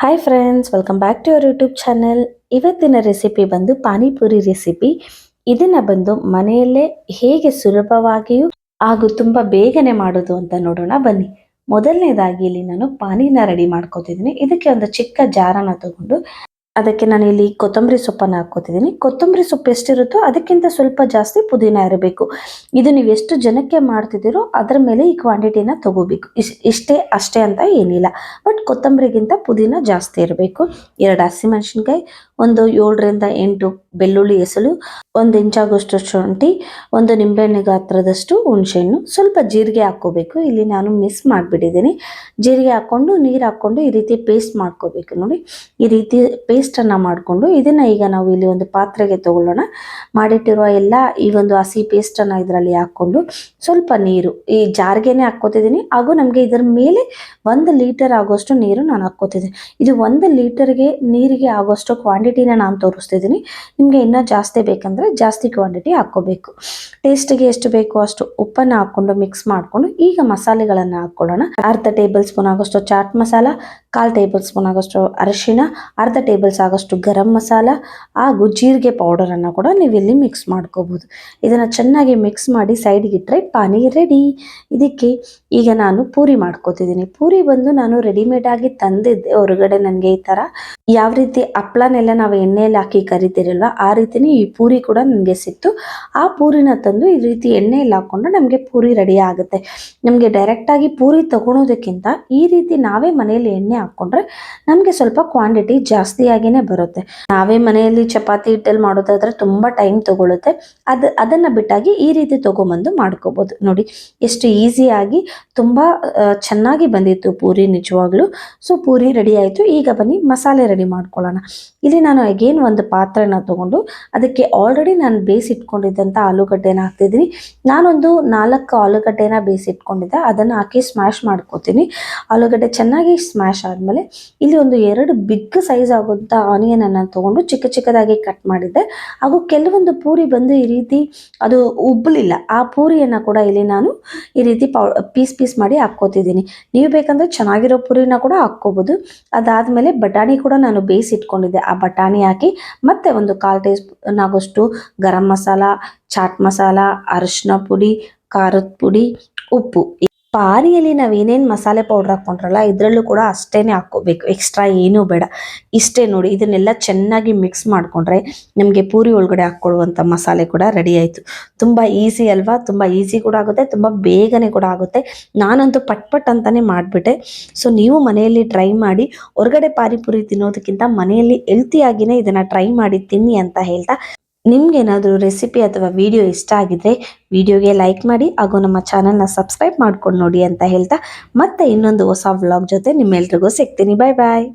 Hi friends, welcome back to your YouTube channel. ಇವತ್ತಿನ recipe ಬಂದು panipuri recipe. ಇದನ್ನ ಬಂದು ಮನೆಯಲ್ಲೇ ಹೇಗೆ ಸುಲಭವಾಗಿಯೂ ಹಾಗೂ ತುಂಬ ಬೇಗನೆ ಮಾಡೋದು ಅಂತ ನೋಡೋಣ ಬನ್ನಿ. ಮೊದಲನೇದಾಗಿ ಇಲ್ಲಿ ನಾನು ಪಾನಿನ ರೆಡಿ ಮಾಡ್ಕೊತಿದ್ದೀನಿ. ಇದಕ್ಕೆ ಒಂದು ಚಿಕ್ಕ ಜಾರನ ತಗೊಂಡು ಅದಕ್ಕೆ ನಾನು ಇಲ್ಲಿ ಕೊತ್ತಂಬರಿ ಸೊಪ್ಪನ್ನು ಹಾಕ್ಕೋತಿದ್ದೀನಿ. ಕೊತ್ತಂಬರಿ ಸೊಪ್ಪು ಎಷ್ಟಿರುತ್ತೋ ಅದಕ್ಕಿಂತ ಸ್ವಲ್ಪ ಜಾಸ್ತಿ ಪುದೀನ ಇರಬೇಕು. ಇದು ನೀವು ಎಷ್ಟು ಜನಕ್ಕೆ ಮಾಡ್ತಿದ್ದೀರೋ ಅದರ ಮೇಲೆ ಈ ಕ್ವಾಂಟಿಟಿನ ತಗೋಬೇಕು. ಇಷ್ಟೇ ಅಷ್ಟೇ ಅಂತ ಏನಿಲ್ಲ, ಬಟ್ ಕೊತ್ತಂಬರಿಗಿಂತ ಪುದೀನ ಜಾಸ್ತಿ ಇರಬೇಕು. 2 ಹಸಿಮೆಣಸಿನ್ಕಾಯಿ, ಒಂದು 7ರಿಂದ 8 ಬೆಳ್ಳುಳ್ಳಿ ಎಸಳು, 1 ಇಂಚಾಗುಷ್ಟು ಶುಂಠಿ, 1 ನಿಂಬೆಹಣ್ಣು ಗಾತ್ರದಷ್ಟು ಹುಣಸೆಹಣ್ಣು, ಸ್ವಲ್ಪ ಜೀರಿಗೆ ಹಾಕ್ಕೋಬೇಕು. ಇಲ್ಲಿ ನಾನು ಮಿಸ್ ಮಾಡಿಬಿಟ್ಟಿದ್ದೀನಿ. ಜೀರಿಗೆ ಹಾಕ್ಕೊಂಡು ನೀರು ಹಾಕ್ಕೊಂಡು ಈ ರೀತಿ ಪೇಸ್ಟ್ ಮಾಡ್ಕೋಬೇಕು. ನೋಡಿ, ಈ ರೀತಿ ಪೇಸ್ಟನ್ನು ಮಾಡಿಕೊಂಡು ಇದನ್ನು ಈಗ ನಾವು ಇಲ್ಲಿ ಒಂದು ಪಾತ್ರೆಗೆ ತಗೊಳ್ಳೋಣ. ಮಾಡಿಟ್ಟಿರುವ ಎಲ್ಲ ಈ ಒಂದು ಹಸಿ ಪೇಸ್ಟನ್ನು ಇದರಲ್ಲಿ ಹಾಕ್ಕೊಂಡು ಸ್ವಲ್ಪ ನೀರು ಈ ಜಾರ್ಗೆನೆ ಹಾಕ್ಕೋತಿದ್ದೀನಿ. ಹಾಗೂ ನಮಗೆ ಇದರ ಮೇಲೆ 1 ಲೀಟರ್ ಆಗೋಷ್ಟು ನೀರು ನಾನು ಹಾಕ್ಕೋತಿದ್ದೀನಿ. ಇದು 1 ಲೀಟರ್ಗೆ ನೀರಿಗೆ ಆಗೋಷ್ಟು ಕ್ವಾಂಟಿಟಿನ ನಾನು ತೋರಿಸ್ತಿದ್ದೀನಿ. ನಿಮಗೆ ಇನ್ನೂ ಜಾಸ್ತಿ ಬೇಕಂದರೆ ಜಾಸ್ತಿ ಕ್ವಾಂಟಿಟಿ ಹಾಕ್ಕೋಬೇಕು. ಟೇಸ್ಟಿಗೆ ಎಷ್ಟು ಬೇಕೋ ಅಷ್ಟು ಉಪ್ಪನ್ನು ಹಾಕ್ಕೊಂಡು ಮಿಕ್ಸ್ ಮಾಡಿಕೊಂಡು ಈಗ ಮಸಾಲೆಗಳನ್ನು ಹಾಕ್ಕೊಳ್ಳೋಣ. ಅರ್ಧ ಟೇಬಲ್ ಸ್ಪೂನ್ ಆಗೋಷ್ಟು ಚಾಟ್ ಮಸಾಲ, 1/4 ಟೇಬಲ್ ಸ್ಪೂನ್ ಆಗೋಷ್ಟು ಅರಿಶಿಣ, ಅರ್ಧ ಟೇಬಲ್ ಆಗೋಷ್ಟು ಗರಂ ಮಸಾಲ ಹಾಗೂ ಜೀರಿಗೆ ಪೌಡರನ್ನು ಕೂಡ ನೀವು ಇಲ್ಲಿ ಮಿಕ್ಸ್ ಮಾಡ್ಕೋಬಹುದು. ಇದನ್ನು ಚೆನ್ನಾಗಿ ಮಿಕ್ಸ್ ಮಾಡಿ ಸೈಡ್ಗೆ ಇಟ್ಟರೆ ಪಾನಿ ರೆಡಿ. ಇದಕ್ಕೆ ಈಗ ನಾನು ಪೂರಿ ಮಾಡ್ಕೋತಿದ್ದೀನಿ. ಪೂರಿ ಬಂದು ನಾನು ರೆಡಿಮೇಡ್ ಆಗಿ ತಂದಿದ್ದೆ ಹೊರಗಡೆ. ನನಗೆ ಈ ಥರ ಯಾವ ರೀತಿ ಹಪ್ಳನೆಲ್ಲ ನಾವು ಎಣ್ಣೆಯಲ್ಲಿ ಹಾಕಿ ಕರಿತೀರಲ್ವ, ಆ ರೀತಿನೇ ಈ ಪೂರಿ ಕೂಡ ನನಗೆ ಸಿಕ್ತು. ಆ ಪೂರಿನ ತಂದು ಈ ರೀತಿ ಎಣ್ಣೆಯಲ್ಲಿ ಹಾಕ್ಕೊಂಡು ನಮಗೆ ಪೂರಿ ರೆಡಿ ಆಗುತ್ತೆ. ನಮಗೆ ಡೈರೆಕ್ಟಾಗಿ ಪೂರಿ ತಗೊಳೋದಕ್ಕಿಂತ ಈ ರೀತಿ ನಾವೇ ಮನೆಯಲ್ಲಿ ಎಣ್ಣೆ ಹಾಕ್ಕೊಂಡ್ರೆ ನಮಗೆ ಸ್ವಲ್ಪ ಕ್ವಾಂಟಿಟಿ ಜಾಸ್ತಿಯಾಗಿನೇ ಬರುತ್ತೆ. ನಾವೇ ಮನೆಯಲ್ಲಿ ಚಪಾತಿ ಹಿಟ್ಟಲ್ಲಿ ಮಾಡೋದಾದ್ರೆ ತುಂಬ ಟೈಮ್ ತಗೊಳುತ್ತೆ. ಅದನ್ನು ಬಿಟ್ಟಾಗಿ ಈ ರೀತಿ ತೊಗೊಂಬಂದು ಮಾಡ್ಕೋಬೋದು. ನೋಡಿ ಎಷ್ಟು ಈಸಿಯಾಗಿ ತುಂಬ ಚೆನ್ನಾಗಿ ಬಂದಿತ್ತು ಪೂರಿ, ನಿಜವಾಗ್ಲೂ. ಸೊ ಪೂರಿ ರೆಡಿ ಆಯಿತು. ಈಗ ಬನ್ನಿ ಮಸಾಲೆ ರೆಡಿ ಮಾಡ್ಕೊಳ್ಳೋಣ. ಇಲ್ಲಿ ನಾನು ಅಗೇನ್ ಒಂದು ಪಾತ್ರೆನ ತಗೊಂಡು ಅದಕ್ಕೆ ಆಲ್ರೆಡಿ ನಾನು ಬೇಯಿಸಿಟ್ಕೊಂಡಿದ್ದಂಥ ಆಲೂಗಡ್ಡೆನ ಹಾಕ್ತಿದ್ದೀನಿ. ನಾನೊಂದು 4 ಆಲೂಗಡ್ಡೆನ ಬೇಯಿಸಿಟ್ಕೊಂಡಿದ್ದೆ, ಅದನ್ನು ಹಾಕಿ ಸ್ಮ್ಯಾಶ್ ಮಾಡ್ಕೋತೀನಿ. ಆಲೂಗಡ್ಡೆ ಚೆನ್ನಾಗಿ ಸ್ಮ್ಯಾಶ್ ಆದಮೇಲೆ ಇಲ್ಲಿ ಒಂದು 2 ಬಿಗ್ ಸೈಜ್ ಆಗುವಂಥ ಆನಿಯನನ್ನು ತಗೊಂಡು ಚಿಕ್ಕ ಚಿಕ್ಕದಾಗಿ ಕಟ್ ಮಾಡಿದ್ದೆ. ಹಾಗೂ ಕೆಲವೊಂದು ಪೂರಿ ಬಂದು ಈ ರೀತಿ ಅದು ಉಬ್ಬಲಿಲ್ಲ. ಆ ಪೂರಿಯನ್ನು ಕೂಡ ಇಲ್ಲಿ ನಾನು ಈ ರೀತಿ ಪೀಸ್ ಮಾಡಿ ಹಾಕ್ಕೋತಿದ್ದೀನಿ. ನೀವು ಬೇಕಂದರೆ ಚೆನ್ನಾಗಿರೋ ಪೂರಿನ ಕೂಡ ಹಾಕ್ಕೋಬೋದು. ಅದಾದಮೇಲೆ ಬಟಾಣಿ ಕೂಡ ನಾನು ಬೇಯಿಸಿಟ್ಕೊಂಡಿದ್ದೆ. ಆ ಬಟಾಣಿ ಹಾಕಿ ಮತ್ತೆ ಒಂದು 1/4 ಟೀ ಸ್ಪೂನ್ ಆಗೋಷ್ಟು ಗರಂ ಮಸಾಲ, ಚಾಟ್ ಮಸಾಲ, ಅರಿಶಿನ ಪುಡಿ, ಖಾರದ ಪುಡಿ, ಉಪ್ಪು. ಪಾನಿಯಲ್ಲಿ ನಾವು ಏನೇನು ಮಸಾಲೆ ಪೌಡ್ರ್ ಹಾಕ್ಕೊಂಡ್ರಲ್ಲ ಇದರಲ್ಲೂ ಕೂಡ ಅಷ್ಟೇನೆ ಹಾಕ್ಕೋಬೇಕು, ಎಕ್ಸ್ಟ್ರಾ ಏನೂ ಬೇಡ. ಇಷ್ಟೇ ನೋಡಿ, ಇದನ್ನೆಲ್ಲ ಚೆನ್ನಾಗಿ ಮಿಕ್ಸ್ ಮಾಡಿಕೊಂಡ್ರೆ ನಮಗೆ ಪೂರಿ ಒಳಗಡೆ ಹಾಕ್ಕೊಳ್ಳುವಂಥ ಮಸಾಲೆ ಕೂಡ ರೆಡಿ ಆಯಿತು. ತುಂಬ ಈಸಿ ಅಲ್ವಾ? ತುಂಬ ಈಸಿ ಕೂಡ ಆಗುತ್ತೆ, ತುಂಬ ಬೇಗನೆ ಕೂಡ ಆಗುತ್ತೆ. ನಾನಂತೂ ಪಟ್ ಅಂತಲೇ ಮಾಡಿಬಿಟ್ಟೆ. ಸೊ ನೀವು ಮನೆಯಲ್ಲಿ ಟ್ರೈ ಮಾಡಿ. ಹೊರಗಡೆ ಪಾನಿಪುರಿ ತಿನ್ನೋದಕ್ಕಿಂತ ಮನೆಯಲ್ಲಿ ಹೆಲ್ತಿಯಾಗಿಯೇ ಇದನ್ನು ಟ್ರೈ ಮಾಡಿ ತಿನ್ನಿ ಅಂತ ಹೇಳ್ತಾ, ನಿಮ್ಗೇನಾದರೂ ರೆಸಿಪಿ ಅಥವಾ ವಿಡಿಯೋ ಇಷ್ಟ ಆಗಿದ್ರೆ ವಿಡಿಯೋಗೆ ಲೈಕ್ ಮಾಡಿ ಹಾಗೂ ನಮ್ಮ ಚಾನಲ್ನ ಸಬ್ಸ್ಕ್ರೈಬ್ ಮಾಡ್ಕೊಂಡು ನೋಡಿ ಅಂತ ಹೇಳ್ತಾ, ಮತ್ತೆ ಇನ್ನೊಂದು ಹೊಸ ವ್ಲಾಗ್ ಜೊತೆ ನಿಮ್ಮೆಲ್ರಿಗೂ ಸಿಗ್ತೀನಿ. ಬಾಯ್ ಬಾಯ್.